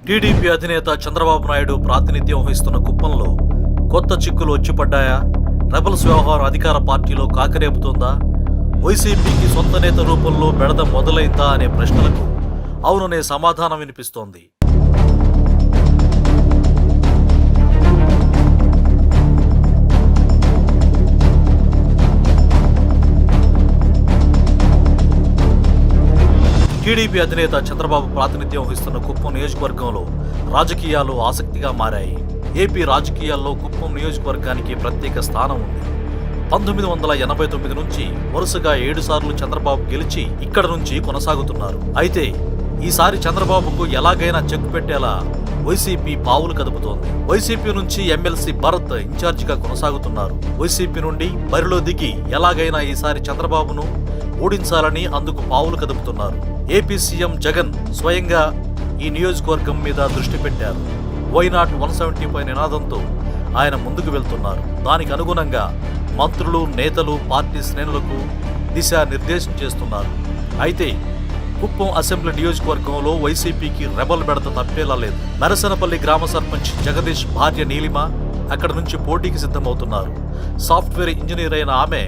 TDP అధినేత చంద్రబాబు నాయుడు ప్రాతినిధ్యం వహిస్తున్న కుప్పంలో కొత్త చిక్కులు వచ్చిపడ్డాయా? రెబల్స్ వ్యవహారం అధికార పార్టీలో కాకరేపుతోందా? వైసీపీకి సొంత నేత రూపంలో బెడద మొదలైందా అనే ప్రశ్నలకు అవుననే సమాధానం వినిపిస్తోంది. టీడీపీ అధినేత చంద్రబాబు ప్రాతినిధ్యం వహిస్తున్న కుప్పం నియోజకవర్గంలో రాజకీయాలు ఆసక్తిగా మారాయి. ఏపీ రాజకీయాల్లో కుప్పం నియోజకవర్గానికి ప్రత్యేక స్థానం ఉంది. 1989 నుంచి వరుసగా 7 సార్లు చంద్రబాబు గెలిచి ఇక్కడ నుంచి కొనసాగుతున్నారు. అయితే ఈసారి చంద్రబాబుకు ఎలాగైనా చెక్ పెట్టేలా వైసీపీ పావులు కదుపుతోంది. వైసీపీ నుంచి ఎమ్మెల్సీ భరత్ ఇన్ఛార్జిగా కొనసాగుతున్నారు. వైసీపీ నుండి బరిలో దిగి ఎలాగైనా ఈసారి చంద్రబాబును ఓడించాలని అందుకు పావులు కదుపుతున్నారు. ఏపీ సీఎం జగన్ స్వయంగా ఈ నియోజకవర్గం మీద దృష్టి పెట్టారు. వైనాట్ 175 నినాదంతో ఆయన ముందుకు వెళ్తున్నారు. దానికి అనుగుణంగా మంత్రులు, నేతలు పార్టీ శ్రేణులకు దిశానిర్దేశం చేస్తున్నారు. అయితే కుప్పం అసెంబ్లీ నియోజకవర్గంలో వైసీపీకి రెబల్ బెడత తప్పేలా లేదు. నరసనపల్లి గ్రామ సర్పంచ్ జగదీష్ భార్య నీలిమ అక్కడి నుంచి పోటీకి సిద్ధమవుతున్నారు. సాఫ్ట్వేర్ ఇంజనీర్ అయిన ఆమె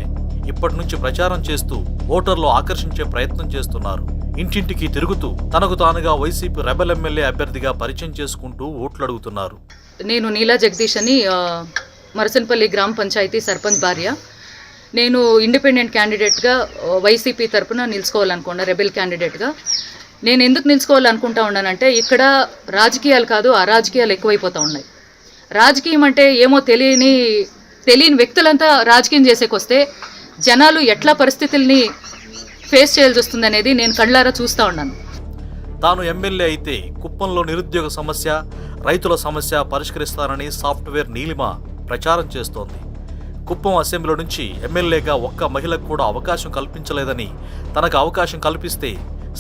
ఇప్పటి నుంచి ప్రచారం చేస్తూ ఓటర్లు ఆకర్షించే ప్రయత్నం చేస్తున్నారు. ఇంటింటికి తిరుగుతూ తనకు తానుగా వైసీపీ రెబల్ ఎమ్మెల్యే అభ్యర్థిగా పరిచయం చేసుకుంటూ ఓట్లు అడుగుతున్నారు. నేను నీలా జగదీష్ అని మరసన్పల్లి గ్రామ పంచాయతీ సర్పంచ్ భార్య. నేను ఇండిపెండెంట్ క్యాండిడేట్గా వైసీపీ తరఫున నిలుచుకోవాలనుకున్నా, రెబెల్ క్యాండిడేట్గా. నేను ఎందుకు నిలుచుకోవాలనుకుంటా ఉన్నానంటే ఇక్కడ రాజకీయాలు కాదు, అరాజకీయాలు ఎక్కువైపోతూ ఉన్నాయి. రాజకీయం అంటే ఏమో తెలియని వ్యక్తులంతా రాజకీయం చేసేకొస్తే జనాలు ఎట్లా పరిస్థితుల్ని ఫేస్ చేయాల్సి వస్తుంది అనేది నేను కళ్ళారా చూస్తూ ఉన్నాను. తాను ఎమ్మెల్యే అయితే కుప్పంలో నిరుద్యోగ సమస్య, రైతుల సమస్య పరిష్కరిస్తానని సాఫ్ట్వేర్ నీలిమ ప్రచారం చేస్తోంది. కుప్పం అసెంబ్లీ నుంచి ఎమ్మెల్యేగా ఒక్క మహిళకు కూడా అవకాశం కల్పించలేదని, తనకు అవకాశం కల్పిస్తే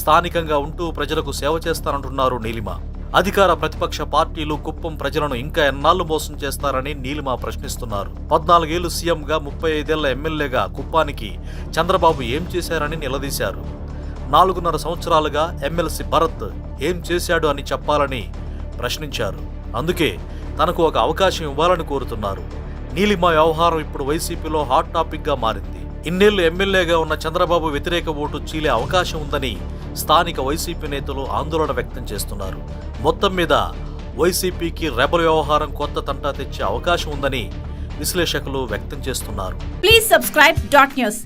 స్థానికంగా ఉంటూ ప్రజలకు సేవ చేస్తానంటున్నారు నీలిమ. అధికార ప్రతిపక్ష పార్టీలు కుప్పం ప్రజలను ఇంకా ఎన్నాళ్లు మోసం చేస్తారని నీలిమ ప్రశ్నిస్తున్నారు. 14 ఏళ్లు సీఎంగా 35 ఏళ్ల ఎమ్మెల్యేగా కుప్పానికి చంద్రబాబు ఏం చేశారని నిలదీశారు. 4.5 సంవత్సరాలుగా ఎమ్మెల్సీ భరత్ ఏం చేశాడు అని చెప్పాలని ప్రశ్నించారు. అందుకే తనకు ఒక అవకాశం ఇవ్వాలని కోరుతున్నారు. నీలిమ వ్యవహారం ఇప్పుడు వైసీపీలో హాట్ టాపిక్ గా మారింది. ఇన్నేళ్లు ఎమ్మెల్యేగా ఉన్న చంద్రబాబు వ్యతిరేక ఓటు చీలే అవకాశం ఉందని స్థానిక వైసీపీ నేతలు ఆందోళన వ్యక్తం చేస్తున్నారు. మొత్తం మీద వైసీపీకి రెబల్ వ్యవహారం కొత్త తంటా తెచ్చే అవకాశం ఉందని విశ్లేషకులు వ్యక్తం చేస్తున్నారు. Please subscribe .news.